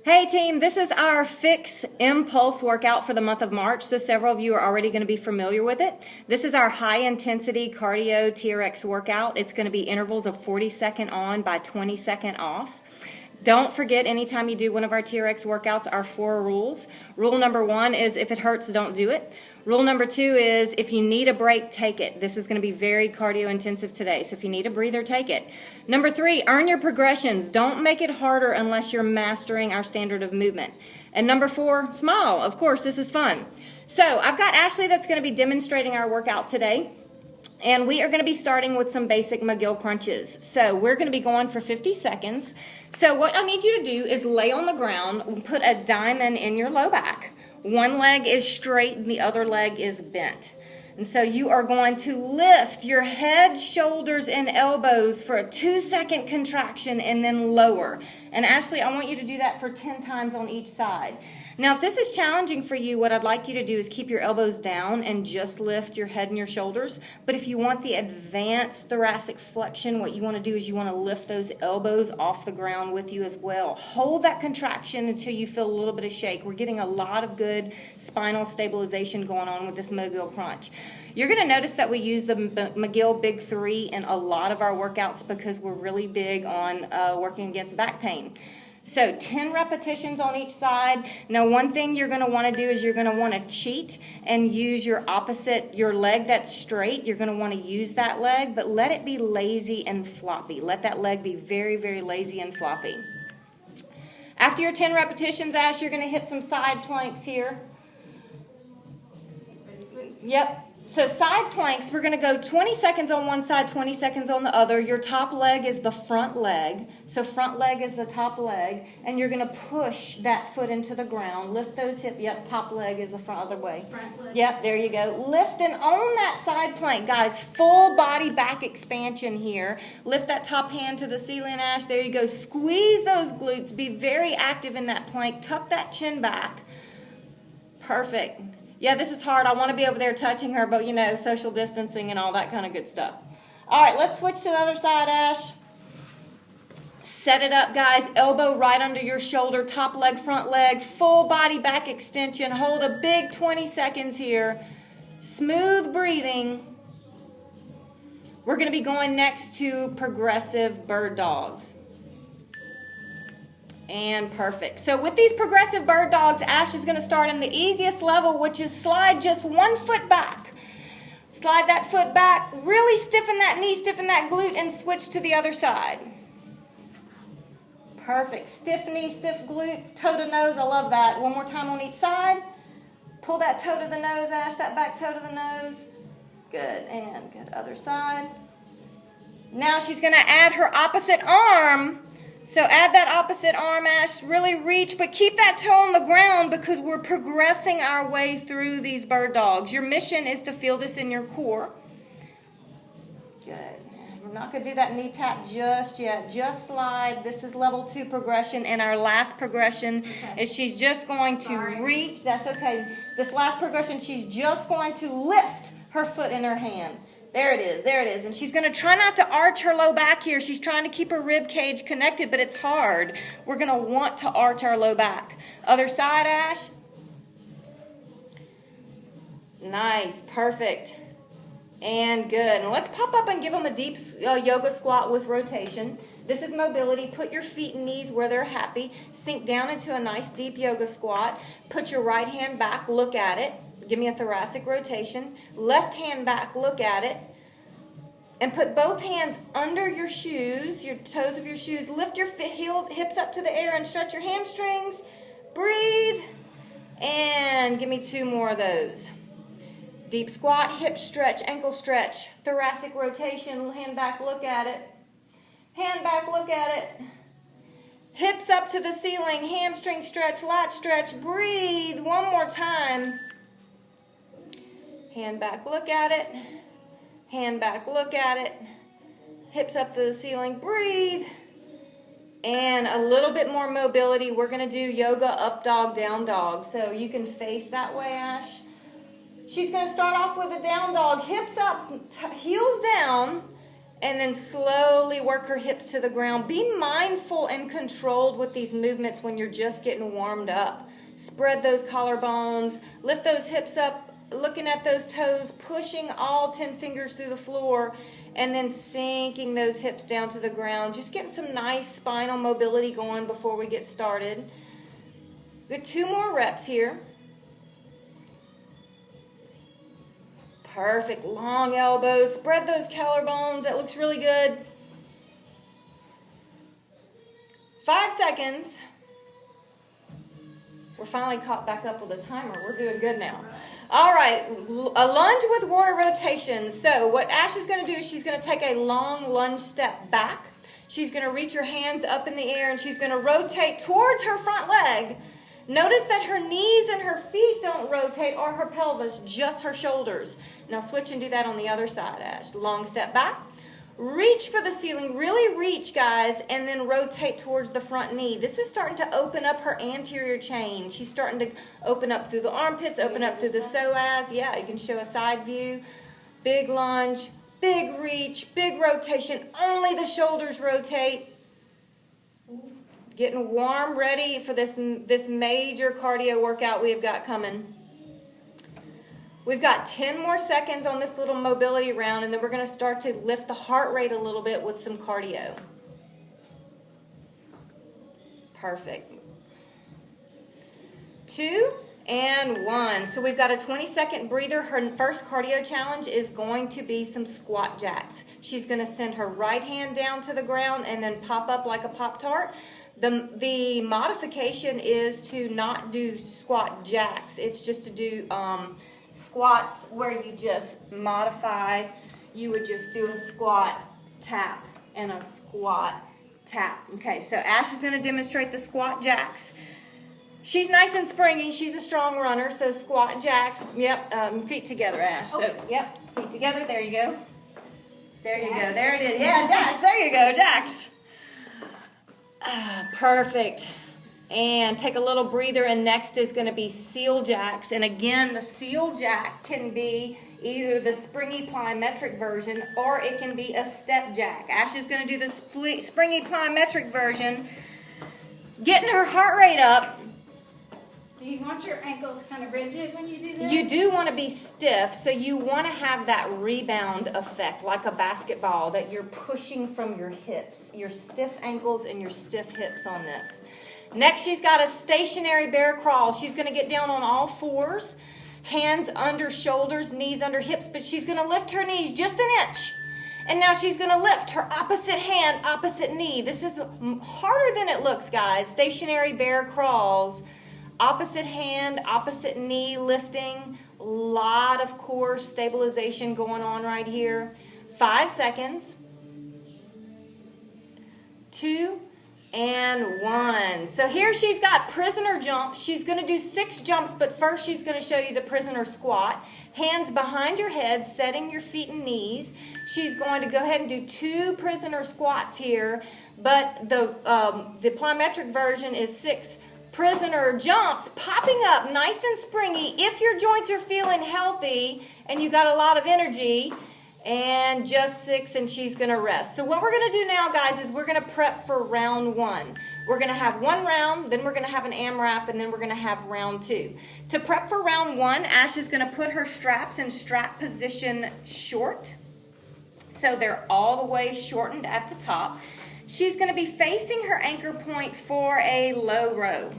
Hey team, this is our FiXX Impulse workout for the month of March, so several of you are already going to be familiar with it. This is our high intensity cardio TRX workout. It's going to be intervals of 40-second on by 20-second off. Don't forget, anytime you do one of our TRX workouts, our 4 rules. Rule number 1 is if it hurts, don't do it. Rule number 2 is if you need a break, take it. This is going to be very cardio intensive today, so if you need a breather, take it. Number 3, earn your progressions. Don't make it harder unless you're mastering our standard of movement. And number 4, smile. Of course, this is fun. So I've got Ashley that's going to be demonstrating our workout today. And we are going to be starting with some basic McGill crunches. So we're going to be going for 50 seconds. So what I need you to do is lay on the ground and put a diamond in your low back. One leg is straight and the other leg is bent. And so you are going to lift your head, shoulders, and elbows for a 2-second contraction and then lower. And Ashley, I want you to do that for 10 times on each side. Now, if this is challenging for you, what I'd like you to do is keep your elbows down and just lift your head and your shoulders. But if you want the advanced thoracic flexion, what you want to do is you want to lift those elbows off the ground with you as well. Hold that contraction until you feel a little bit of shake. We're getting a lot of good spinal stabilization going on with this McGill crunch. You're going to notice that we use the McGill Big 3 in a lot of our workouts because we're really big on working against back pain. So 10 repetitions on each side. Now one thing you're going to want to do is you're going to want to cheat and use your leg that's straight. You're going to want to use that leg, but let it be lazy and floppy. Let that leg be very, very lazy and floppy. After your 10 repetitions, Ash, you're going to hit some side planks here. Yep. So side planks, we're going to go 20 seconds on one side, 20 seconds on the other. Your top leg is the front leg. So front leg is the top leg. And you're going to push that foot into the ground. Lift those hips. Yep, top leg is the front other way. Front leg. Yep, there you go. Lift and own that side plank. Guys, full body back expansion here. Lift that top hand to the ceiling, Ash. There you go. Squeeze those glutes. Be very active in that plank. Tuck that chin back. Perfect. Yeah, this is hard. I want to be over there touching her, but, you know, social distancing and all that kind of good stuff. All right, let's switch to the other side, Ash. Set it up, guys. Elbow right under your shoulder, top leg, front leg, full body back extension. Hold a big 20 seconds here. Smooth breathing. We're going to be going next to progressive bird dogs. And perfect. So with these progressive bird dogs, Ash is going to start in the easiest level, which is slide just one foot back. Slide that foot back, really stiffen that knee, stiffen that glute, and switch to the other side. Perfect. Stiff knee, stiff glute, toe to nose. I love that. One more time on each side. Pull that toe to the nose, Ash, that back toe to the nose. Good. And good. Other side. Now she's going to add her opposite arm. So add that opposite arm, Ash. Really reach, but keep that toe on the ground because we're progressing our way through these bird dogs. Your mission is to feel this in your core. Good. We're not going to do that knee tap just yet. Just slide. This is level 2 progression, and our last progression is she's just going to reach. That's okay. This last progression, she's just going to lift her foot in her hand. There it is, there it is. And she's going to try not to arch her low back here. She's trying to keep her rib cage connected, but it's hard. We're going to want to arch our low back. Other side, Ash. Nice, perfect. And good. And let's pop up and give them a deep yoga squat with rotation. This is mobility. Put your feet and knees where they're happy. Sink down into a nice deep yoga squat. Put your right hand back, look at it. Give me a thoracic rotation. Left hand back, look at it. And put both hands under your shoes, your toes of your shoes. Lift your hips up to the air and stretch your hamstrings. Breathe. And give me 2 more of those. Deep squat, hip stretch, ankle stretch. Thoracic rotation, hand back, look at it. Hand back, look at it. Hips up to the ceiling, hamstring stretch, lat stretch. Breathe. One more time. Hand back, look at it. Hand back, look at it. Hips up to the ceiling, breathe. And a little bit more mobility. We're going to do yoga up dog, down dog. So you can face that way, Ash. She's going to start off with a down dog. Hips up, heels down, And then slowly work her hips to the ground. Be mindful and controlled with these movements when you're just getting warmed up. Spread those collarbones, lift those hips up, looking at those toes, pushing all 10 fingers through the floor, and then sinking those hips down to the ground. Just getting some nice spinal mobility going before we get started. We have 2 more reps here. Perfect. Long elbows. Spread those collarbones. That looks really good. 5 seconds. We're finally caught back up with a timer. We're doing good now. All right. A lunge with warrior rotation. So what Ash is going to do is she's going to take a long lunge step back. She's going to reach her hands up in the air and she's going to rotate towards her front leg. Notice that her knees and her feet don't rotate or her pelvis, just her shoulders. Now switch and do that on the other side, Ash. Long step back. Reach for the ceiling. Really reach, guys, and then rotate towards the front knee. This is starting to open up her anterior chain. She's starting to open up through the armpits, open up through the psoas. Yeah, you can show a side view. Big lunge, big reach, big rotation. Only the shoulders rotate. Getting warm, ready for this major cardio workout we've got coming. We've got 10 more seconds on this little mobility round, and then we're going to start to lift the heart rate a little bit with some cardio. Perfect. 2 and 1. So we've got a 20-second breather. Her first cardio challenge is going to be some squat jacks. She's going to send her right hand down to the ground and then pop up like a Pop-Tart. The modification is to not do squat jacks. It's just to do squats where you just modify. You would just do a squat tap and a squat tap. Okay, so Ash is going to demonstrate the squat jacks. She's nice and springy. She's a strong runner, so squat jacks. Yep, feet together, Ash. So, yep, feet together. There you go. There you go. There it is. Yeah, jacks. There you go, jacks. Perfect. And take a little breather, and next is going to be seal jacks. And again, the seal jack can be either the springy plyometric version or it can be a step jack. Ash is going to do the springy plyometric version, getting her heart rate up. Do you want your ankles kind of rigid when you do this? You do want to be stiff, so you want to have that rebound effect like a basketball, that you're pushing from your hips, your stiff ankles and your stiff hips on this. Next, she's got a stationary bear crawl. She's going to get down on all fours, hands under shoulders, knees under hips, but she's going to lift her knees just an inch. And now she's going to lift her opposite hand, opposite knee. This is harder than it looks, guys. Stationary bear crawls. Opposite hand, opposite knee lifting. A lot of core stabilization going on right here. 5 seconds. 2 and 1. So here she's got prisoner jumps. She's going to do 6 jumps, but first she's going to show you the prisoner squat. Hands behind your head, setting your feet and knees. She's going to go ahead and do 2 prisoner squats here, but the plyometric version is 6 prisoner jumps, popping up nice and springy if your joints are feeling healthy and you got a lot of energy, and just 6, and she's going to rest. So what we're going to do now, guys, is we're going to prep for round 1. We're going to have 1 round, then we're going to have an AMRAP, and then we're going to have round 2. To prep for round 1, Ash is going to put her straps in strap position short. So they're all the way shortened at the top. She's going to be facing her anchor point for a low row.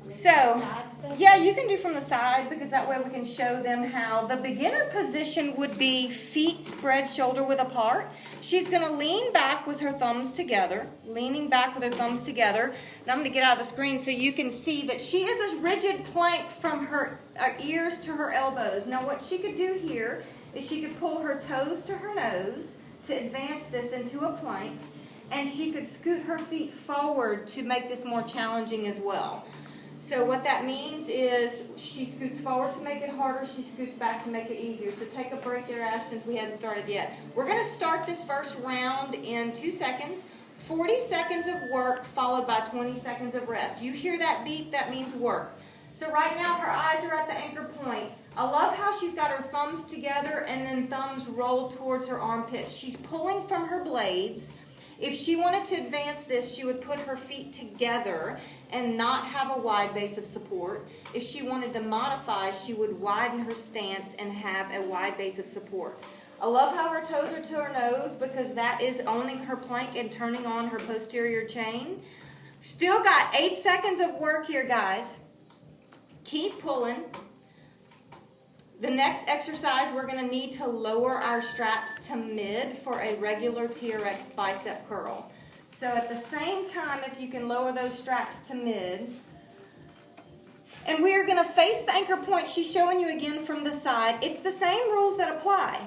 So, yeah, you can do from the side, because that way we can show them how. The beginner position would be feet spread shoulder width apart. She's going to lean back with her thumbs together, leaning back with her thumbs together. Now I'm going to get out of the screen so you can see that she is a rigid plank from her ears to her elbows. Now what she could do here is she could pull her toes to her nose to advance this into a plank, and she could scoot her feet forward to make this more challenging as well. So what that means is she scoots forward to make it harder, she scoots back to make it easier. So take a break there, Ash, since we hadn't started yet. We're going to start this first round in 2 seconds. 40 seconds of work followed by 20 seconds of rest. You hear that beep, that means work. So right now her eyes are at the anchor point. I love how she's got her thumbs together and then thumbs rolled towards her armpits. She's pulling from her blades. If she wanted to advance this, she would put her feet together and not have a wide base of support. If she wanted to modify, she would widen her stance and have a wide base of support. I love how her toes are to her nose because that is owning her plank and turning on her posterior chain. Still got 8 seconds of work here, guys. Keep pulling. The next exercise, we're going to need to lower our straps to mid for a regular TRX bicep curl. So at the same time, if you can lower those straps to mid, and we are going to face the anchor point. She's showing you again from the side. It's the same rules that apply.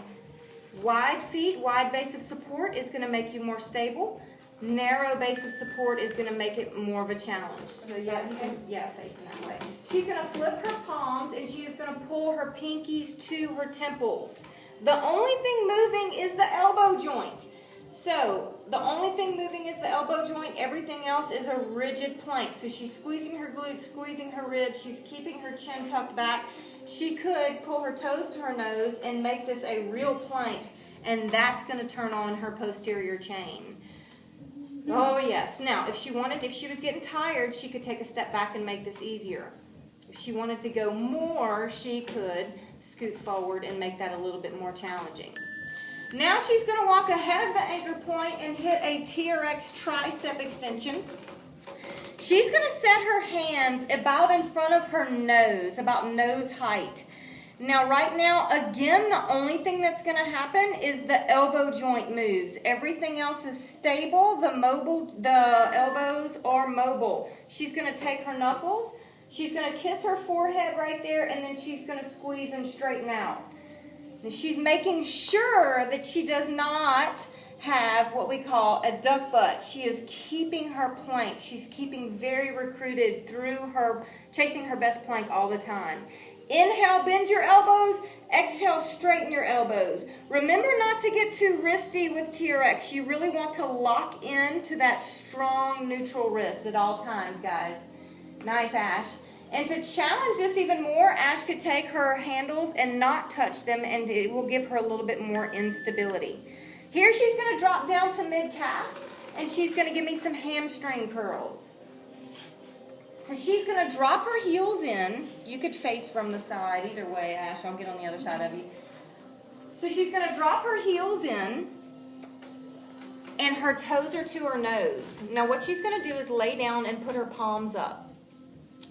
Wide feet, wide base of support is going to make you more stable. Narrow base of support is going to make it more of a challenge. So yeah, facing that way. She's going to flip her palms and she is going to pull her pinkies to her temples. The only thing moving is the elbow joint. So the only thing moving is the elbow joint. Everything else is a rigid plank. So she's squeezing her glutes, squeezing her ribs. She's keeping her chin tucked back. She could pull her toes to her nose and make this a real plank, and that's going to turn on her posterior chain. Oh yes. Now, if she was getting tired, she could take a step back and make this easier. If she wanted to go more, she could scoot forward and make that a little bit more challenging. Now she's going to walk ahead of the anchor point and hit a TRX tricep extension. She's going to set her hands about in front of her nose, about nose height. Now, right now, again, the only thing that's going to happen is the elbow joint moves. Everything else is stable. The elbows are mobile. She's going to take her knuckles. She's going to kiss her forehead right there, and then she's going to squeeze and straighten out. And she's making sure that she does not have what we call a duck butt. She is keeping her plank. She's keeping very recruited through her, chasing her best plank all the time. Inhale, bend your elbows. Exhale, straighten your elbows. Remember not to get too wristy with TRX. You really want to lock into that strong neutral wrist at all times, guys. Nice, Ash. And to challenge this even more, Ash could take her handles and not touch them, and it will give her a little bit more instability. Here she's going to drop down to mid-calf, and she's going to give me some hamstring curls. So she's going to drop her heels in. You could face from the side. Either way, Ash, I'll get on the other side of you. So she's going to drop her heels in, and her toes are to her nose. Now what she's going to do is lay down and put her palms up.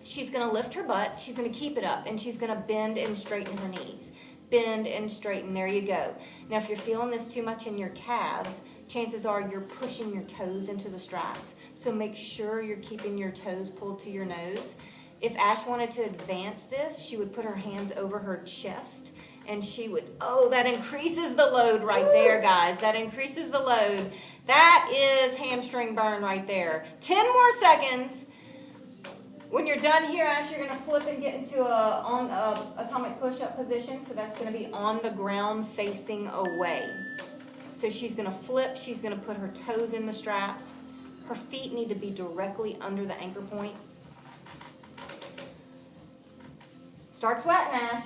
She's going to lift her butt. She's going to keep it up, and she's going to bend and straighten her knees. Bend and straighten. There you go. Now if you're feeling this too much in your calves, chances are you're pushing your toes into the straps. So make sure you're keeping your toes pulled to your nose. If Ash wanted to advance this, she would put her hands over her chest, and she would, oh, that increases the load right there, guys. That increases the load. That is hamstring burn right there. 10 more seconds. When you're done here, Ash, you're going to flip and get into a atomic push-up position. So that's going to be on the ground facing away. So she's going to flip. She's going to put her toes in the straps. Her feet need to be directly under the anchor point. Start sweating, Ash.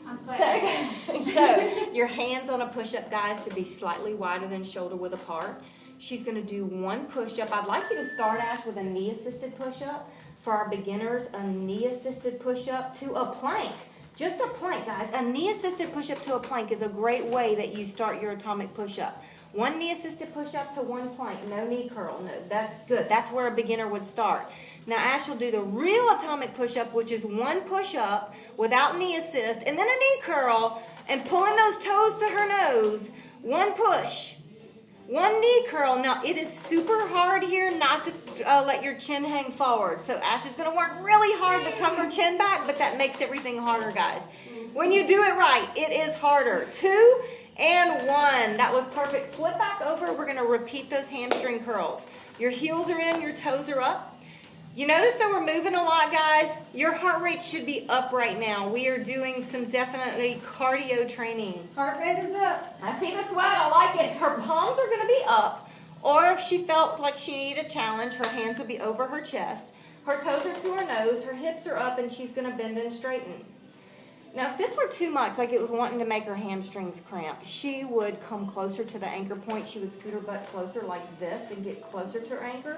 I'm sweating. So your hands on a push-up, guys, should be slightly wider than shoulder width apart. She's going to do one push-up. I'd like you to start, Ash, with a knee-assisted push-up. For our beginners, a knee-assisted push-up to a plank. Just a plank, guys. A knee-assisted push-up to a plank is a great way that you start your atomic push-up. One knee-assisted push-up to one plank. No knee curl. No, that's good. That's where a beginner would start. Now, Ash will do the real atomic push-up, which is one push-up without knee assist, and then a knee curl, and pulling those toes to her nose. One push. One knee curl. Now, it is super hard here not to let your chin hang forward. So Ash is going to work really hard to tuck her chin back, but that makes everything harder, guys. When you do it right, it is harder. 2 and 1. That was perfect. Flip back over. We're going to repeat those hamstring curls. Your heels are in, your toes are up. You notice that we're moving a lot, guys. Your heart rate should be up right now. We are doing some definitely cardio training. Heart rate is up. I see the sweat. I like it. Her palms are going to be up. Or if she felt like she needed a challenge, her hands would be over her chest. Her toes are to her nose, her hips are up, and she's going to bend and straighten. Now, if this were too much, like it was wanting to make her hamstrings cramp, she would come closer to the anchor point. She would scoot her butt closer like this and get closer to her anchor.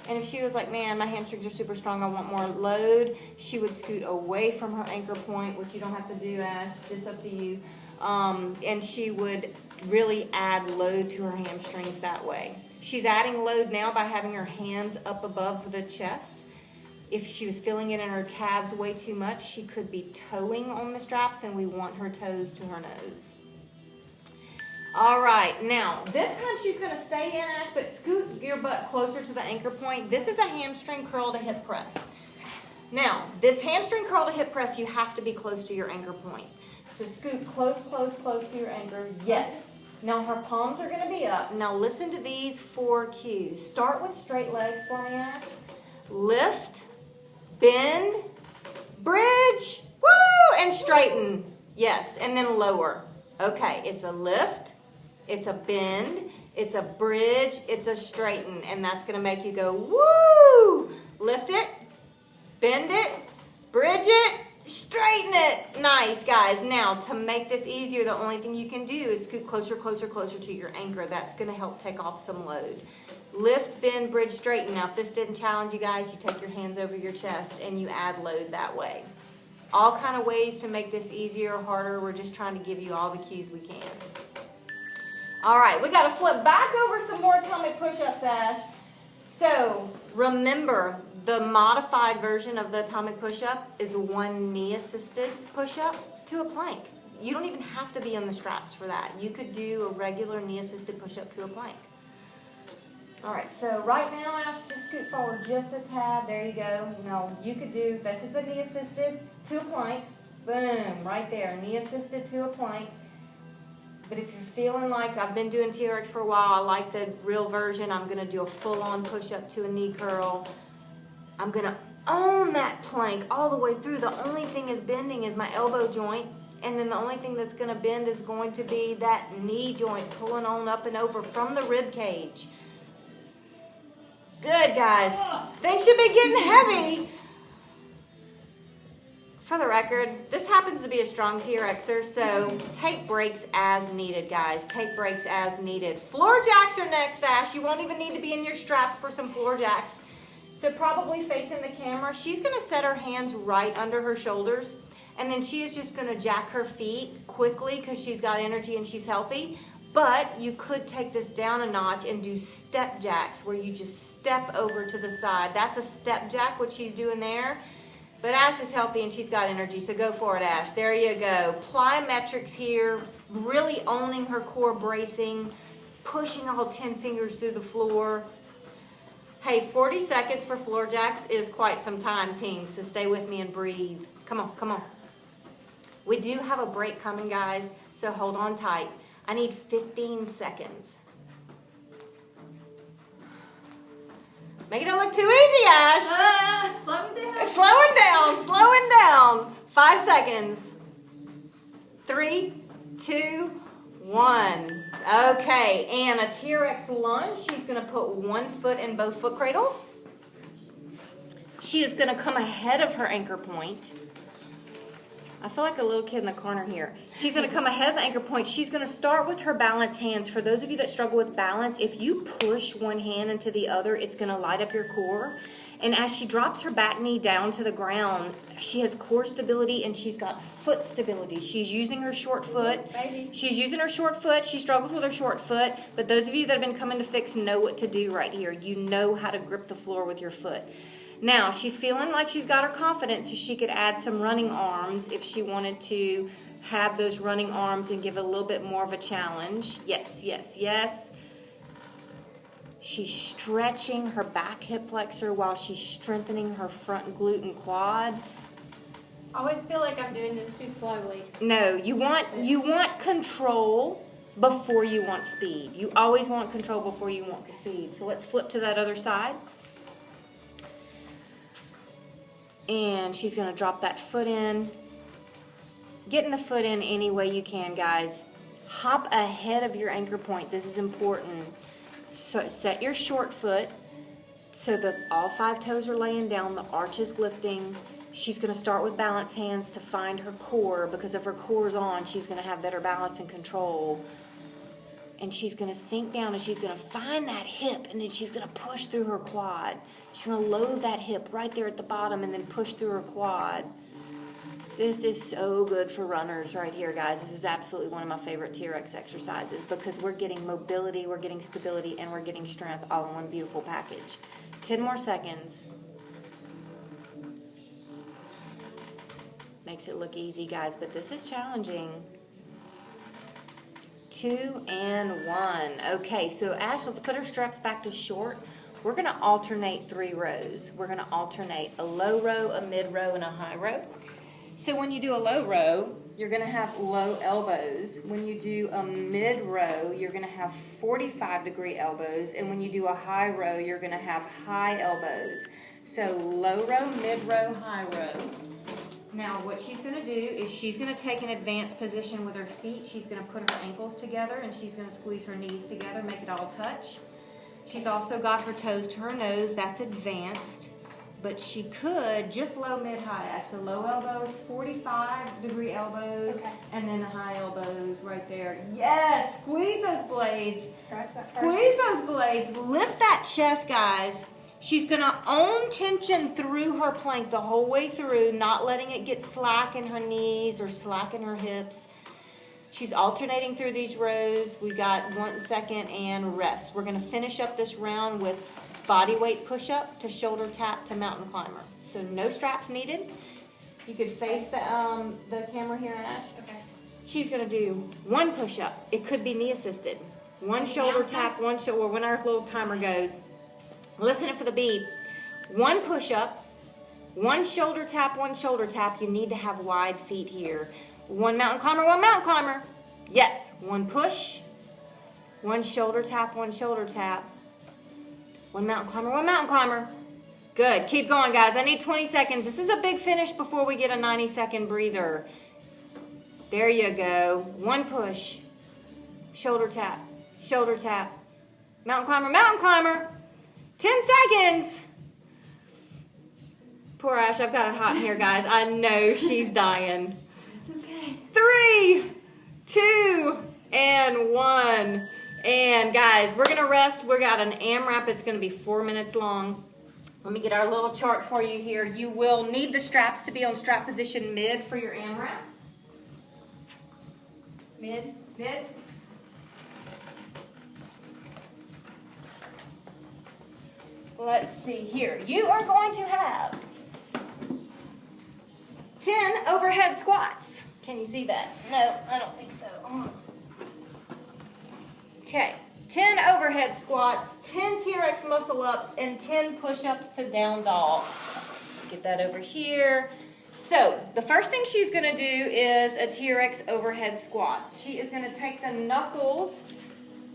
And if she was like, man, my hamstrings are super strong, I want more load, she would scoot away from her anchor point, which you don't have to do, Ash, it's up to you. And she would really add load to her hamstrings that way. She's adding load now by having her hands up above the chest. If she was feeling it in her calves way too much, she could be toeing on the straps, and we want her toes to her nose. All right, now, this time she's going to stay in, Ash, but scoot your butt closer to the anchor point. This is a hamstring curl to hip press. Now, this hamstring curl to hip press, you have to be close to your anchor point. So scoot close, close, close to your anchor. Yes. Now, her palms are going to be up. Now, listen to these 4 cues. Start with straight legs for me, Ash. Lift. Bend, bridge, woo, and straighten. Yes, and then lower. Okay, it's a lift, it's a bend, it's a bridge, it's a straighten, and that's going to make you go, woo! Lift it, bend it, bridge it, straighten it. Nice, guys. Now, to make this easier, the only thing you can do is scoot closer, closer, closer to your anchor. That's going to help take off some load. Lift, bend, bridge, straighten. Now, if this didn't challenge you guys, you take your hands over your chest and you add load that way. All kind of ways to make this easier or harder. We're just trying to give you all the cues we can. All right, we got to flip back over some more atomic push-ups, Ash. So, remember, the modified version of the atomic push-up is 1 knee-assisted push-up to a plank. You don't even have to be on the straps for that. You could do a regular knee-assisted push-up to a plank. All right, so right now, Ash, just scoot forward just a tad. There you go. Now, you could do, this is the knee-assisted to a plank. Boom, right there, knee-assisted to a plank. But if you're feeling like, I've been doing TRX for a while, I like the real version, I'm going to do a full-on push-up to a knee curl. I'm going to own that plank all the way through. The only thing is bending is my elbow joint. And then the only thing that's going to bend is going to be that knee joint pulling on up and over from the rib cage. Good, guys. Things should be getting heavy. For the record, this happens to be a strong TRXer, so take breaks as needed, guys. Take breaks as needed. Floor jacks are next, Ash. You won't even need to be in your straps for some floor jacks. So probably facing the camera, she's going to set her hands right under her shoulders, and then she is just going to jack her feet quickly because she's got energy and she's healthy. But you could take this down a notch and do step jacks where you just step over to the side. That's a step jack, what she's doing there. But Ash is healthy and she's got energy, so go for it, Ash. There you go. Plyometrics here, really owning her core bracing, pushing all 10 fingers through the floor. Hey, 40 seconds for floor jacks is quite some time, team, so stay with me and breathe. Come on, come on. We do have a break coming, guys, so hold on tight. I need 15 seconds. Make it not look too easy, Ash. Slowing down. Slowing down, slowing down. 5 seconds. 3, 2, 1. Okay, and a TRX lunge. She's going to put 1 foot in both foot cradles. She is going to come ahead of her anchor point. I feel like a little kid in the corner here. She's going to come ahead of the anchor point. She's going to start with her balance hands. For those of you that struggle with balance, if you push one hand into the other, it's going to light up your core. And as she drops her back knee down to the ground, she has core stability and she's got foot stability. She's using her short foot. She's using her short foot. She struggles with her short foot. But those of you that have been coming to FiXX know what to do right here. You know how to grip the floor with your foot. Now, she's feeling like she's got her confidence, so she could add some running arms if she wanted to have those running arms and give it a little bit more of a challenge. Yes, yes, yes. She's stretching her back hip flexor while she's strengthening her front glute and quad. I always feel like I'm doing this too slowly. No, you want control before you want speed. You always want control before you want speed. So let's flip to that other side. And she's going to drop that foot in. Getting the foot in any way you can, guys. Hop ahead of your anchor point. This is important. So set your short foot. So all 5 toes are laying down, the arch is lifting. She's going to start with balance hands to find her core, because if her core's on, she's going to have better balance and control. And she's going to sink down and she's going to find that hip, and then she's going to push through her quad. She's going to load that hip right there at the bottom and then push through her quad. This is so good for runners right here, guys. This is absolutely one of my favorite TRX exercises because we're getting mobility, we're getting stability, and we're getting strength all in one beautiful package. 10 more seconds. Makes it look easy, guys, but this is challenging. 2 and 1. Okay, so Ash, let's put her straps back to short. We're going to alternate 3 rows. We're going to alternate a low row, a mid row, and a high row. So when you do a low row, you're going to have low elbows. When you do a mid row, you're going to have 45-degree elbows. And when you do a high row, you're going to have high elbows. So low row, mid row, high row. Now what she's going to do is she's going to take an advanced position with her feet. She's going to put her ankles together and she's going to squeeze her knees together, make it all touch. She's also got her toes to her nose. That's advanced. But she could just low, mid, high. So low elbows, 45-degree elbows, and then the high elbows right there. Yes, squeeze those blades. Squeeze those blades. Lift that chest, guys. She's going to own tension through her plank the whole way through, not letting it get slack in her knees or slack in her hips. She's alternating through these rows. We got 1 second and rest. We're going to finish up this round with body weight push-up to shoulder tap to mountain climber. So no straps needed. You could face the camera here, Ash. Okay. She's going to do 1 push-up. It could be knee assisted. 1 shoulder tap, 1 shoulder. When our little timer goes, listen for the beep. 1 push-up, 1 shoulder tap, 1 shoulder tap. You need to have wide feet here. 1 mountain climber, 1 mountain climber. Yes. 1 push, 1 shoulder tap, 1 shoulder tap. 1 mountain climber, 1 mountain climber. Good. Keep going, guys. I need 20 seconds. This is a big finish before we get a 90-second breather. There you go. 1 push. Shoulder tap. Shoulder tap. Mountain climber, mountain climber. 10 seconds. Poor Ash. I've got it hot in here, guys. I know she's dying. It's okay. 3, 2, and 1. And guys, we're going to rest. We got an AMRAP. It's going to be 4 minutes long. Let me get our little chart for you here. You will need the straps to be on strap position mid for your AMRAP. Mid, mid. Let's see here. You are going to have 10 overhead squats. Can you see that? No, I don't think so. Okay, 10 overhead squats, 10 TRX muscle ups, and 10 push-ups to down dog. Get that over here. So, the first thing she's going to do is a TRX overhead squat. She is going to take the knuckles,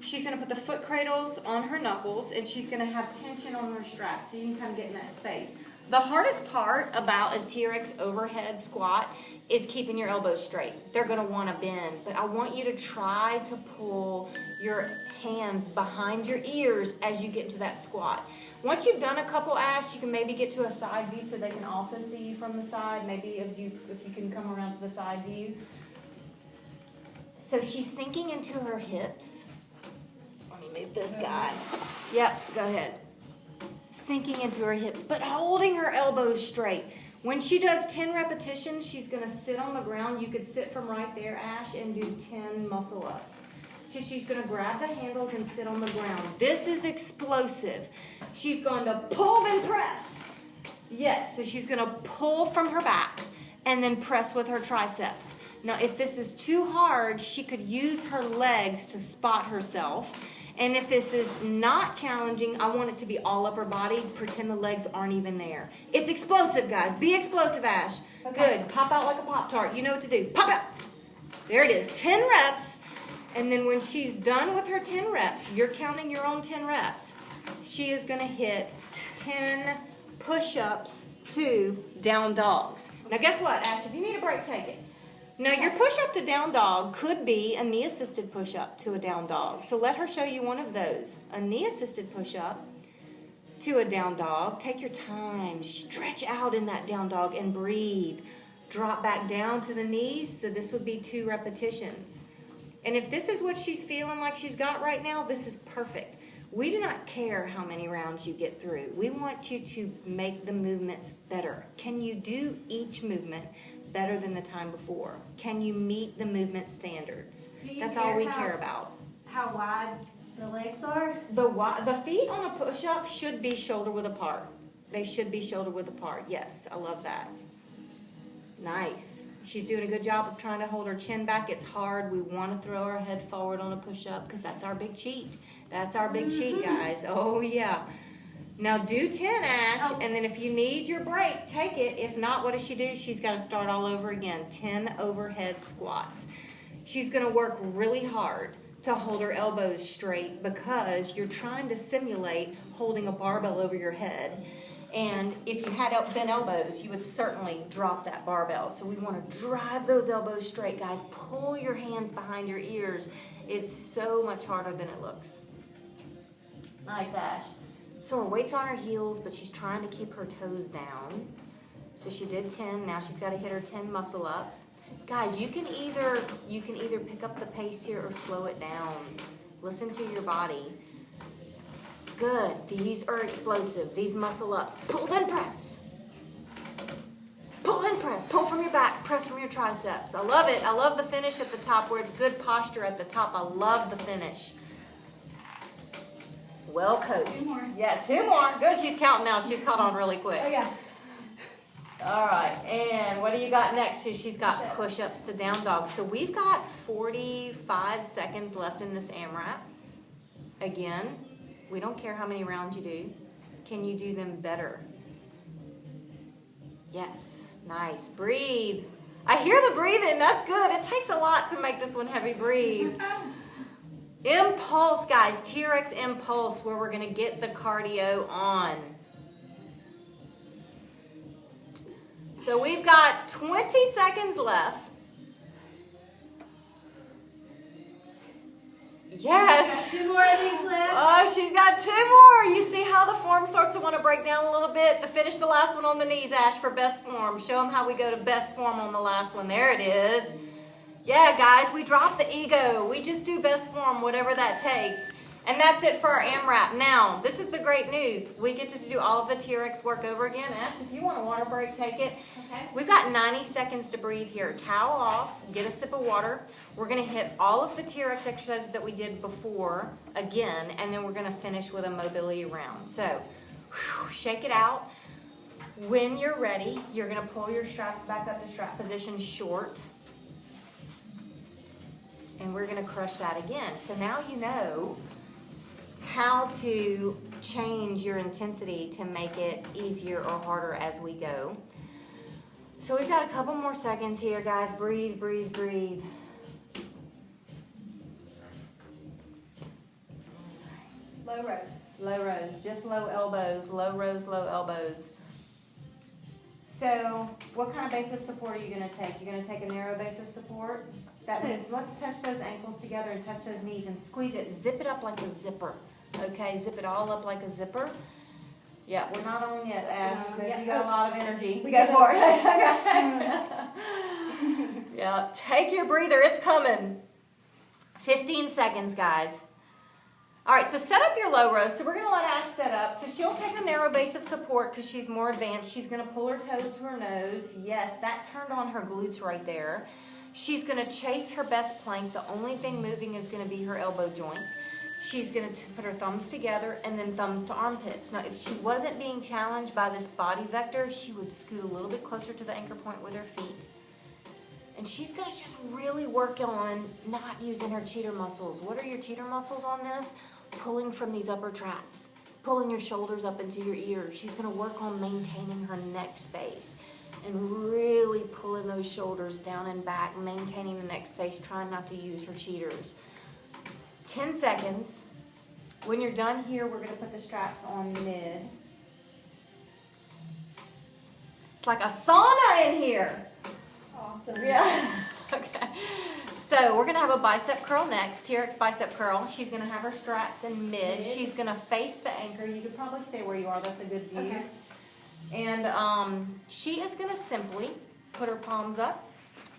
she's going to put the foot cradles on her knuckles, and she's going to have tension on her straps, so you can kind of get in that space. The hardest part about a TRX overhead squat is keeping your elbows straight. They're going to want to bend, but I want you to try to pull your hands behind your ears as you get into that squat. Once you've done a couple, Ash, you can maybe get to a side view so they can also see you from the side. Maybe if you can come around to the side view. So she's sinking into her hips. Let me move this guy. Yep, go ahead. Sinking into her hips, but holding her elbows straight. When she does 10 repetitions, she's going to sit on the ground. You could sit from right there, Ash, and do 10 muscle ups. So she's going to grab the handles and sit on the ground. This is explosive. She's going to pull and press. Yes, so she's going to pull from her back and then press with her triceps. Now, if this is too hard, she could use her legs to spot herself. And if this is not challenging, I want it to be all upper body. Pretend the legs aren't even there. It's explosive, guys. Be explosive, Ash. Okay. Good. Pop out like a Pop-Tart. You know what to do. Pop out. There it is. 10 reps. And then when she's done with her 10 reps, you're counting your own 10 reps. She is going to hit 10 push-ups to down dogs. Now, guess what, Ash? If you need a break, take it. Now, your push-up to down dog could be a knee-assisted push-up to a down dog. So let her show you one of those. A knee-assisted push-up to a down dog. Take your time. Stretch out in that down dog and breathe. Drop back down to the knees. So this would be 2 repetitions. And if this is what she's feeling like she's got right now, this is perfect. We do not care how many rounds you get through. We want you to make the movements better. Can you do each movement better than the time before? Can you meet the movement standards? That's all we care about. How wide the legs are? The feet on a push-up should be shoulder width apart. They should be shoulder width apart. Yes, I love that. Nice. She's doing a good job of trying to hold her chin back. It's hard. We want to throw our head forward on a push-up because that's our big cheat. That's our big cheat, guys. Oh, yeah. Now do 10, Ash, and then if you need your break, take it. If not, what does she do? She's got to start all over again. 10 overhead squats. She's going to work really hard to hold her elbows straight because you're trying to simulate holding a barbell over your head. And if you had bent elbows, you would certainly drop that barbell. So we want to drive those elbows straight, guys. Pull your hands behind your ears. It's so much harder than it looks. Nice, Ash. So her weight's on her heels, but she's trying to keep her toes down. So she did 10. Now she's got to hit her 10 muscle ups. Guys, you can either pick up the pace here or slow it down. Listen to your body. Good. These are explosive. These muscle ups. Pull, then press. Pull, then press. Pull from your back. Press from your triceps. I love it. I love the finish at the top where it's good posture at the top. I love the finish. Well coached. 2 more. Yeah, 2 more. Good. She's counting now. She's caught on really quick. Oh, yeah. All right. And what do you got next? So she's got push-ups to down dog. So we've got 45 seconds left in this AMRAP. Again, we don't care how many rounds you do. Can you do them better? Yes. Nice. Breathe. I hear the breathing. That's good. It takes a lot to make this one heavy. Breathe. Impulse, guys. TRX Impulse, where we're going to get the cardio on. So we've got 20 seconds left. Yes. 2 more of these left. Oh, she's got 2 more. You see how the form starts to want to break down a little bit? Finish the last one on the knees, Ash, for best form. Show them how we go to best form on the last one. There it is. Yeah, guys, we drop the ego. We just do best form, whatever that takes. And that's it for our AMRAP. Now, this is the great news. We get to do all of the TRX work over again. Ash, if you want a water break, take it. Okay. We've got 90 seconds to breathe here. Towel off, get a sip of water. We're going to hit all of the TRX exercises that we did before again, and then we're going to finish with a mobility round. So, shake it out. When you're ready, you're going to pull your straps back up to strap position short. And we're going to crush that again. So now you know how to change your intensity to make it easier or harder as we go. So we've got a couple more seconds here, guys. Breathe, breathe, breathe. Low rows. Low rows, just low elbows, low rows, low elbows. So what kind of base of support are you going to take? You're going to take a narrow base of support? That means let's touch those ankles together and touch those knees and squeeze it. Zip it up like a zipper. Okay, zip it all up like a zipper. Yeah, we're not on yet, Ash. But you got a lot of energy. We go for it. Okay. Yeah, take your breather. It's coming. 15 seconds, guys. All right, so set up your low row. So we're going to let Ash set up. So she'll take a narrow base of support because she's more advanced. She's going to pull her toes to her nose. Yes, that turned on her glutes right there. She's going to chase her best plank. The only thing moving is going to be her elbow joint. She's going to put her thumbs together and then thumbs to armpits. Now, if she wasn't being challenged by this body vector, she would scoot a little bit closer to the anchor point with her feet. And she's going to just really work on not using her cheater muscles. What are your cheater muscles on this? Pulling from these upper traps, pulling your shoulders up into your ears. She's going to work on maintaining her neck space and really pulling those shoulders down and back, maintaining the neck space, trying not to use her cheaters. 10 seconds. When you're done here, we're going to put the straps on mid. It's like a sauna in here. Awesome. Yeah. Okay. So we're gonna have a bicep curl next, TRX bicep curl. She's gonna have her straps in mid. She's gonna face the anchor. You could probably stay where you are, that's a good view. Okay. And she is gonna simply put her palms up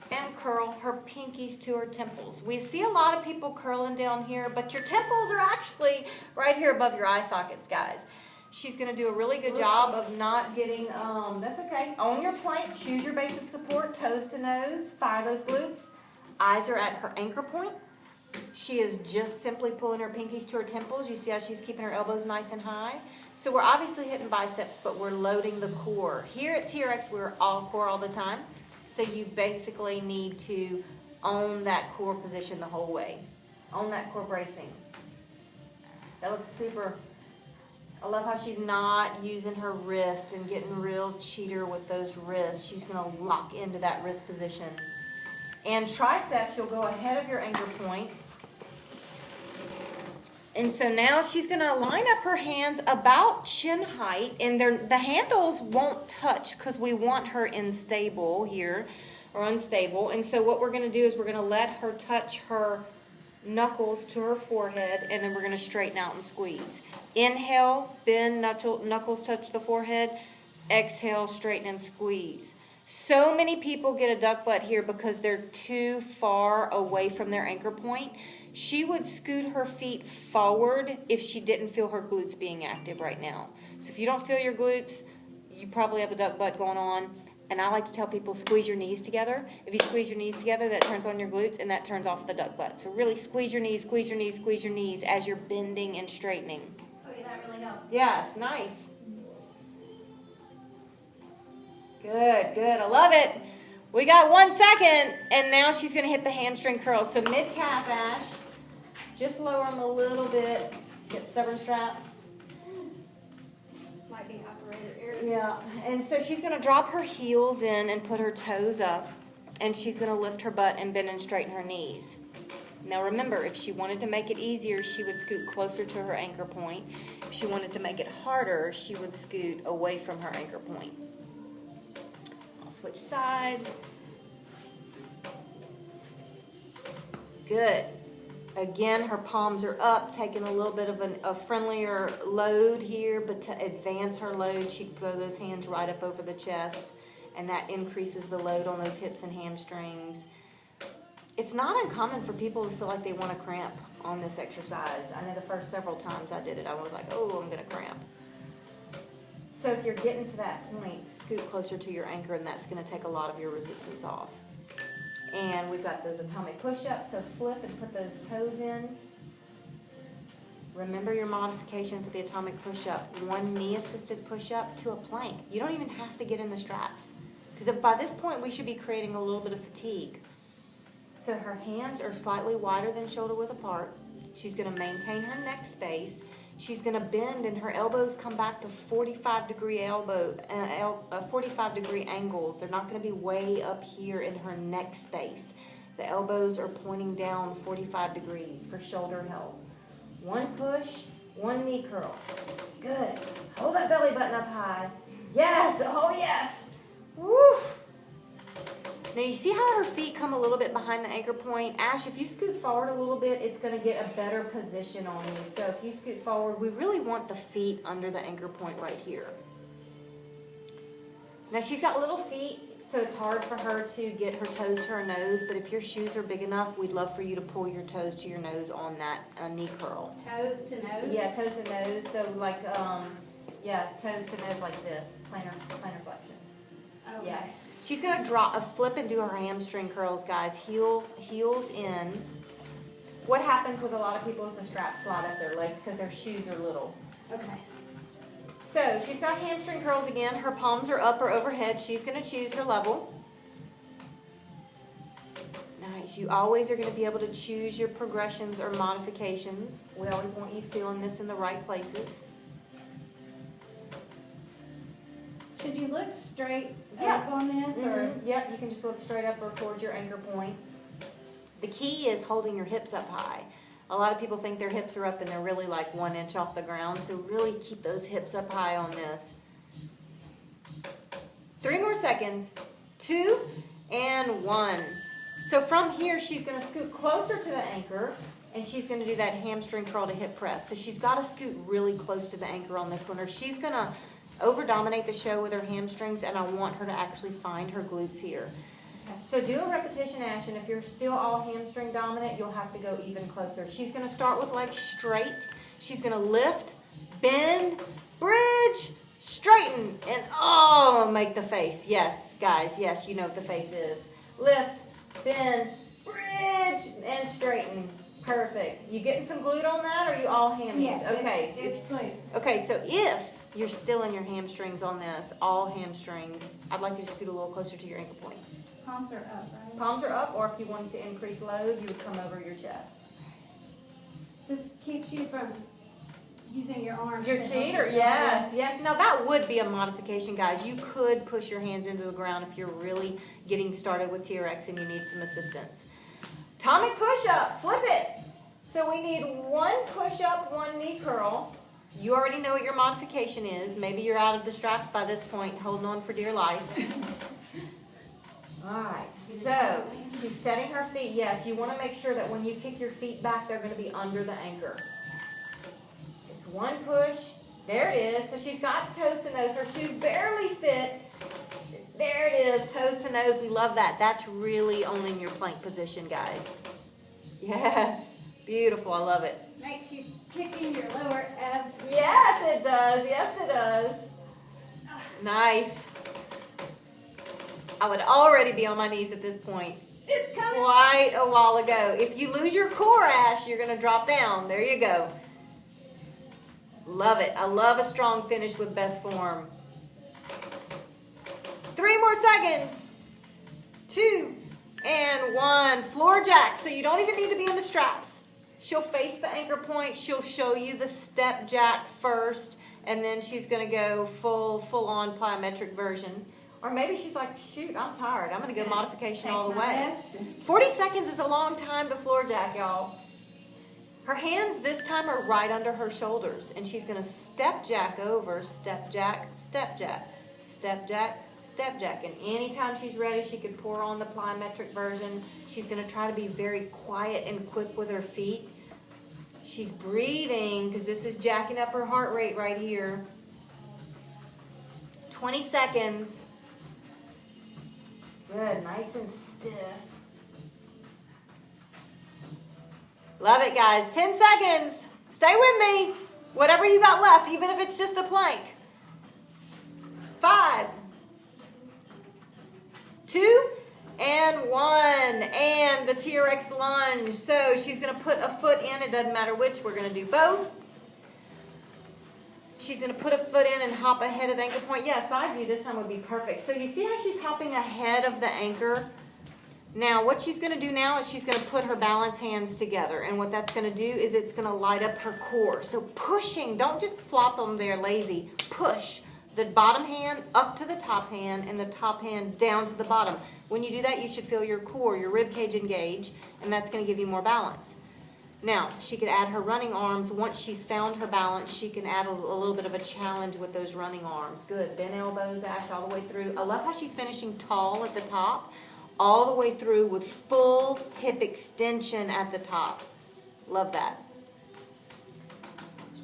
and curl her pinkies to her temples. We see a lot of people curling down here, but your temples are actually right here above your eye sockets, guys. She's gonna do a really good job of not getting, that's okay. Own your plank, choose your base of support, toes to nose, fire those glutes. Eyes are at her anchor point. She is just simply pulling her pinkies to her temples. You see how she's keeping her elbows nice and high? So we're obviously hitting biceps, but we're loading the core. Here at TRX, we're all core all the time. So you basically need to own that core position the whole way. Own that core bracing. That looks super. I love how she's not using her wrist and getting real cheater with those wrists. She's gonna lock into that wrist position. And triceps, you'll go ahead of your anchor point. And so now she's gonna line up her hands about chin height, and the handles won't touch because we want her unstable here, or unstable. And so what we're gonna do is we're gonna let her touch her knuckles to her forehead, and then we're gonna straighten out and squeeze. Inhale, bend, knuckles touch the forehead. Exhale, straighten and squeeze. So many people get a duck butt here because they're too far away from their anchor point. She would scoot her feet forward if she didn't feel her glutes being active right now. So if you don't feel your glutes, you probably have a duck butt going on. And I like to tell people, squeeze your knees together. If you squeeze your knees together, that turns on your glutes and that turns off the duck butt. So really squeeze your knees, squeeze your knees, squeeze your knees as you're bending and straightening. Okay, that really helps. Yeah, it's nice. Good, good. I love it. We got 1 second, and now she's going to hit the hamstring curls. So mid-calf, Ash. Just lower them a little bit. Get stubborn straps. Might be operator ear. Yeah, and so she's going to drop her heels in and put her toes up, and she's going to lift her butt and bend and straighten her knees. Now remember, if she wanted to make it easier, she would scoot closer to her anchor point. If she wanted to make it harder, she would scoot away from her anchor point. I'll switch sides. Good. Again, her palms are up, taking a little bit of a friendlier load here, but to advance her load, she can throw those hands right up over the chest, and that increases the load on those hips and hamstrings. It's not uncommon for people to feel like they want to cramp on this exercise. I know the first several times I did it, I was like, oh, I'm going to cramp. So if you're getting to that point, scoot closer to your anchor, and that's going to take a lot of your resistance off. And we've got those atomic push-ups, so flip and put those toes in. Remember your modification for the atomic push-up. One knee-assisted push-up to a plank. You don't even have to get in the straps, because by this point we should be creating a little bit of fatigue. So her hands are slightly wider than shoulder width apart. She's going to maintain her neck space. She's going to bend, and her elbows come back to 45-degree 45-degree angles. They're not going to be way up here in her neck space. The elbows are pointing down 45 degrees for shoulder help. One push, one knee curl. Good. Hold that belly button up high. Yes. Oh, yes. Woo. Now you see how her feet come a little bit behind the anchor point? Ash, if you scoot forward a little bit, it's going to get a better position on you. So if you scoot forward, we really want the feet under the anchor point right here. Now she's got little feet, so it's hard for her to get her toes to her nose, but if your shoes are big enough, we'd love for you to pull your toes to your nose on that knee curl. Toes to nose? Yeah, toes to nose. So like, yeah, toes to nose like this, plantar flexion. Okay. Yeah. She's going to drop a flip and do her hamstring curls, guys. Heels in. What happens with a lot of people is the straps slide up their legs because their shoes are little. Okay. So she's got hamstring curls again. Her palms are up or overhead. She's going to choose her level. Nice. You always are going to be able to choose your progressions or modifications. We always want you feeling this in the right places. Should you look straight Yeah. up on this? Or? Yep, you can just look straight up or towards your anchor point. The key is holding your hips up high. A lot of people think their hips are up and they're really like 1 inch off the ground, so really keep those hips up high on this. 3 more seconds. 2 and 1. So from here, she's going to scoot closer to the anchor, and she's going to do that hamstring curl to hip press. So she's got to scoot really close to the anchor on this one, or she's going to over-dominate the show with her hamstrings, and I want her to actually find her glutes here. So do a repetition, Ash, and if you're still all hamstring dominant, you'll have to go even closer. She's going to start with legs straight. She's going to lift, bend, bridge, straighten, and oh, make the face. Yes, guys, yes, you know what the face is. Lift, bend, bridge, and straighten. Perfect. You getting some glute on that, or are you all hammies? Yes, okay. it's glute. Okay, so if you're still in your hamstrings on this, all hamstrings, I'd like you to scoot a little closer to your ankle point. Palms are up, right? Palms are up, or if you wanted to increase load, you would come over your chest. This keeps you from using your arms. Your to help cheater, yourself. yes, yes. Now that would be a modification, guys. You could push your hands into the ground if you're really getting started with TRX and you need some assistance. Atomic push-up, flip it. So we need one push-up, one knee curl. You already know what your modification is. Maybe you're out of the straps by this point, holding on for dear life. All right, so she's setting her feet. Yes, you want to make sure that when you kick your feet back, they're going to be under the anchor. It's one push. There it is. So she's got toes to nose. Her shoes barely fit. There it is, toes to nose. We love that. That's really owning your plank position, guys. Yes, beautiful. I love it. Makes you kicking your lower abs. Yes, it does. Yes, it does. Nice. I would already be on my knees at this point. It's coming. Quite a while ago. If you lose your core, Ash, you're going to drop down. There you go. Love it. I love a strong finish with best form. 3 more seconds. 2 and 1. Floor jack. So you don't even need to be in the straps. She'll face the anchor point. She'll show you the step jack first, and then she's going to go full-on plyometric version. Or maybe she's like, shoot, I'm tired. I'm going to go modification all the way. 40 seconds is a long time to floor jack, y'all. Her hands this time are right under her shoulders, and she's going to step jack over, step jack, step jack, step jack, step jack. And anytime she's ready, she could pour on the plyometric version. She's going to try to be very quiet and quick with her feet. She's breathing because this is jacking up her heart rate right here. 20 seconds. Good, nice and stiff. Love it, guys. 10 seconds. Stay with me. Whatever you got left, even if it's just a plank. 5, 2, and 1. And the TRX lunge. So she's going to put a foot in. It doesn't matter which. We're going to do both. She's going to put a foot in and hop ahead of the anchor point. Yeah, side view this time would be perfect. So you see how she's hopping ahead of the anchor? Now, what she's going to do now is she's going to put her balance hands together. And what that's going to do is it's going to light up her core. So pushing, don't just flop them there lazy. Push the bottom hand up to the top hand and the top hand down to the bottom. When you do that, you should feel your core, your rib cage engage, and that's going to give you more balance. Now, she could add her running arms. Once she's found her balance, she can add a little bit of a challenge with those running arms. Good. Bend elbows, Ash, all the way through. I love how she's finishing tall at the top, all the way through with full hip extension at the top. Love that.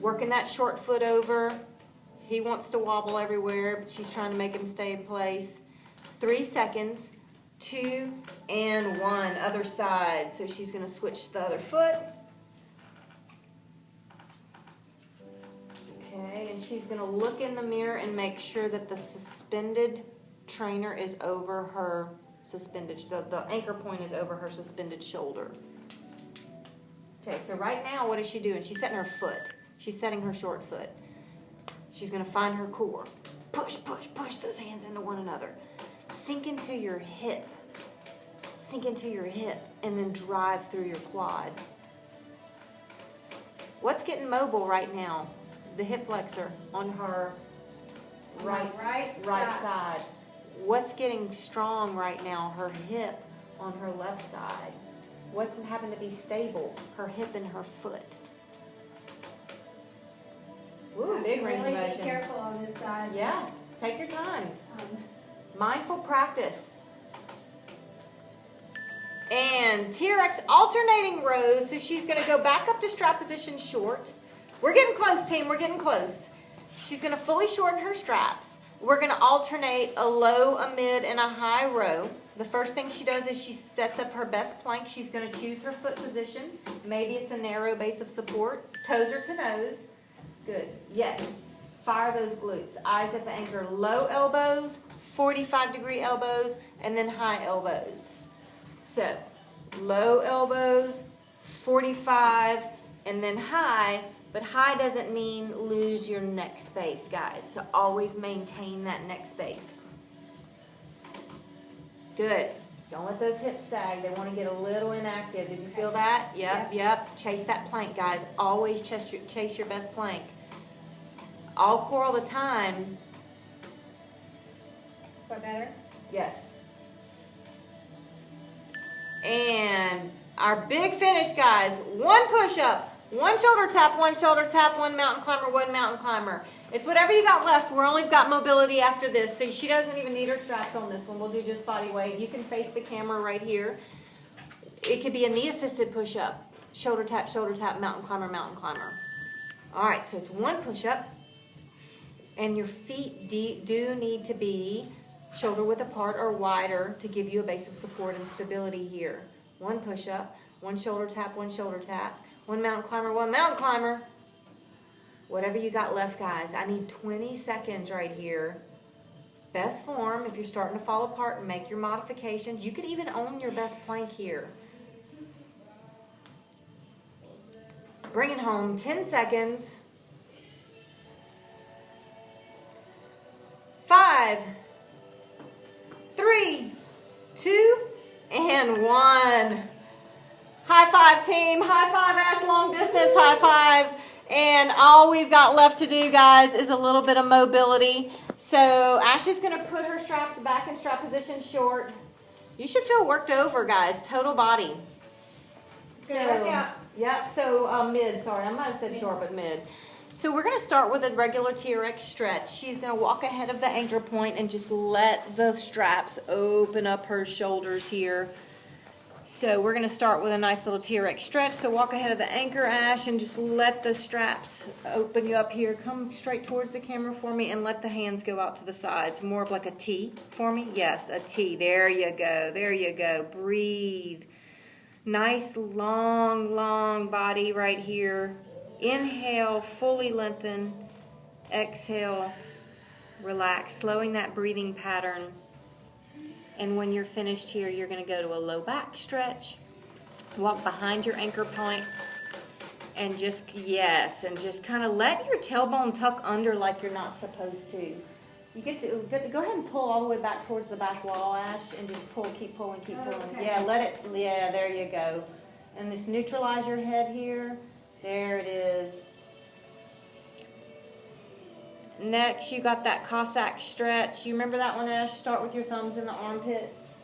Working that short foot over. He wants to wobble everywhere, but she's trying to make him stay in place. 3 seconds. 2 and 1. Other side. So she's going to switch the other foot. Okay, and she's going to look in the mirror and make sure that the suspended trainer is over her suspended, the anchor point is over her suspended shoulder. Okay, so right now, what is she doing? She's setting her foot. She's setting her short foot. She's going to find her core. Push, push, push those hands into one another. Sink into your hip. Sink into your hip and then drive through your quad. What's getting mobile right now? The hip flexor on her right side. What's getting strong right now? Her hip on her left side. What's happened to be stable? Her hip and her foot. Ooh, big range of motion. Really be careful on this side. Yeah, take your time. Mindful practice. And TRX alternating rows, so she's going to go back up to strap position short. We're getting close, team, we're getting close. She's going to fully shorten her straps. We're going to alternate a low, a mid, and a high row. The first thing she does is she sets up her best plank. She's going to choose her foot position. Maybe it's a narrow base of support. Toes are to nose. Good. Yes. Fire those glutes. Eyes at the anchor. Low elbows, 45-degree elbows, and then high elbows. So, low elbows, 45, and then high, but high doesn't mean lose your neck space, guys. So always maintain that neck space. Good. Don't let those hips sag. They want to get a little inactive. Did you feel that? Yep. Chase that plank, guys. Always chase your best plank. All core all the time. Is that better? Yes. And our big finish, guys. One push-up, one shoulder tap, one mountain climber, one mountain climber. It's whatever you got left. We're only got mobility after this, so she doesn't even need her straps on this one. We'll do just body weight. You can face the camera right here. It could be a knee-assisted push-up. Shoulder tap, mountain climber, mountain climber. All right, so it's one push-up. And your feet do need to be shoulder width apart or wider to give you a base of support and stability here. One push-up, one shoulder tap, one mountain climber. Whatever you got left, guys. I need 20 seconds right here. Best form, if you're starting to fall apart, make your modifications. You could even own your best plank here. Bring it home, 10 seconds. 5, 3, 2, and 1. High five, team. High five, Ash. Long distance high five. And all we've got left to do, guys, is a little bit of mobility. So Ash is going to put her straps back in strap position short. You should feel worked over, guys. Total body. Yep. So mid. Sorry, I might have said short, but mid. So we're going to start with a regular TRX stretch. She's going to walk ahead of the anchor point and just let the straps open up her shoulders here. So we're going to start with a nice little TRX stretch. So walk ahead of the anchor, Ash, and just let the straps open you up here. Come straight towards the camera for me and let the hands go out to the sides. More of like a T for me. Yes, a T. There you go. There you go. Breathe. Nice long body right here. Inhale, fully lengthen. Exhale, relax, slowing that breathing pattern. And when you're finished here, you're going to go to a low back stretch. Walk behind your anchor point and just kind of let your tailbone tuck under like you're not supposed to. You get to go ahead and pull all the way back towards the back wall, Ash, and just pull, keep pulling. Okay. Yeah, there you go. And just neutralize your head here. There it is. Next, you got that Cossack stretch. You remember that one, Ash? Start with your thumbs in the armpits.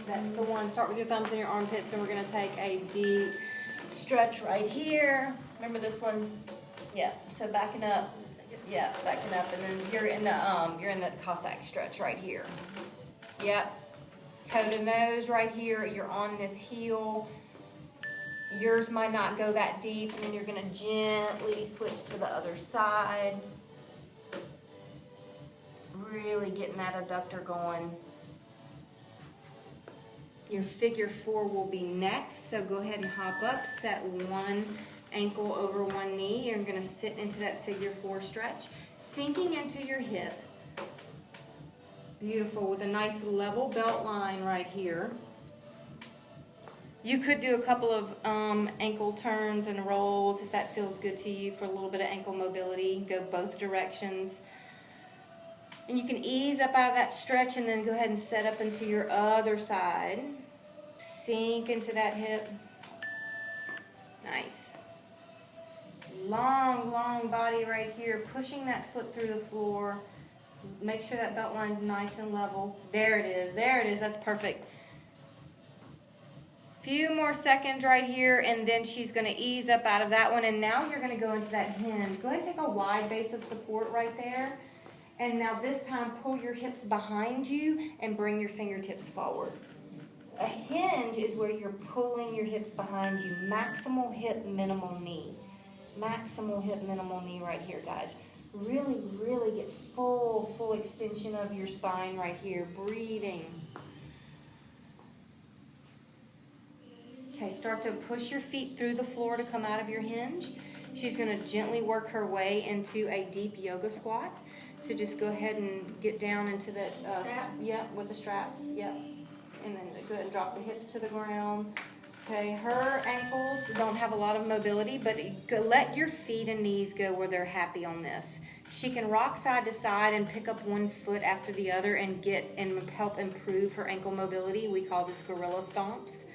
That's the one. Start with your thumbs in your armpits, and we're going to take a deep stretch right here. Remember this one? Yeah. So backing up. Yeah, backing up, and then you're in the Cossack stretch right here. Yep. Toe to nose right here. You're on this heel. Yours might not go that deep, and then you're going to gently switch to the other side. Really getting that adductor going. Your figure 4 will be next, so go ahead and hop up, set one ankle over one knee. You're going to sit into that figure 4 stretch, sinking into your hip. Beautiful, with a nice level belt line right here. You could do a couple of ankle turns and rolls if that feels good to you for a little bit of ankle mobility. Go both directions. And you can ease up out of that stretch and then go ahead and set up into your other side. Sink into that hip. Nice. Long body right here, pushing that foot through the floor. Make sure that belt line's nice and level. There it is, that's perfect. Few more seconds right here, and then she's going to ease up out of that one, and now you're going to go into that hinge. Go ahead and take a wide base of support right there, and now this time pull your hips behind you and bring your fingertips forward. A hinge is where you're pulling your hips behind you. Maximal hip, minimal knee. Maximal hip, minimal knee right here, guys. Really, really get full extension of your spine right here. Breathing. Okay, start to push your feet through the floor to come out of your hinge. She's going to gently work her way into a deep yoga squat. So just go ahead and get down into the, with the straps, And then go ahead and drop the hips to the ground. Okay, her ankles don't have a lot of mobility, but let your feet and knees go where they're happy on this. She can rock side to side and pick up one foot after the other and help improve her ankle mobility. We call this gorilla stomps.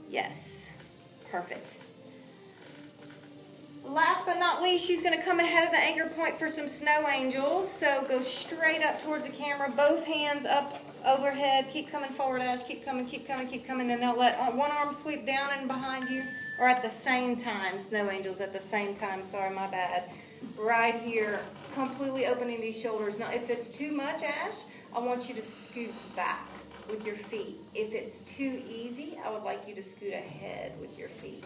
Yes, perfect. Last but not least, she's going to come ahead of the anchor point for some snow angels. So go straight up towards the camera, both hands up overhead. Keep coming forward, Ash. Keep coming, keep coming, keep coming. And now let one arm sweep down and behind you, or at the same time. Snow angels at the same time. Sorry, my bad. Right here, completely opening these shoulders. Now, if it's too much, Ash, I want you to scoot back with your feet. If it's too easy, I would like you to scoot ahead with your feet.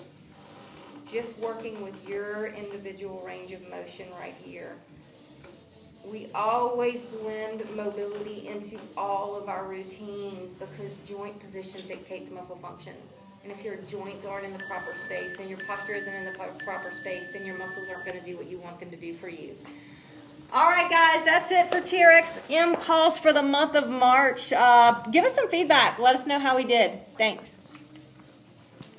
Just working with your individual range of motion right here. We always blend mobility into all of our routines because joint position dictates muscle function. And if your joints aren't in the proper space and your posture isn't in the proper space, then your muscles aren't going to do what you want them to do for you. All right, guys, that's it for TRX Impulse for the month of March. Give us some feedback. Let us know how we did. Thanks.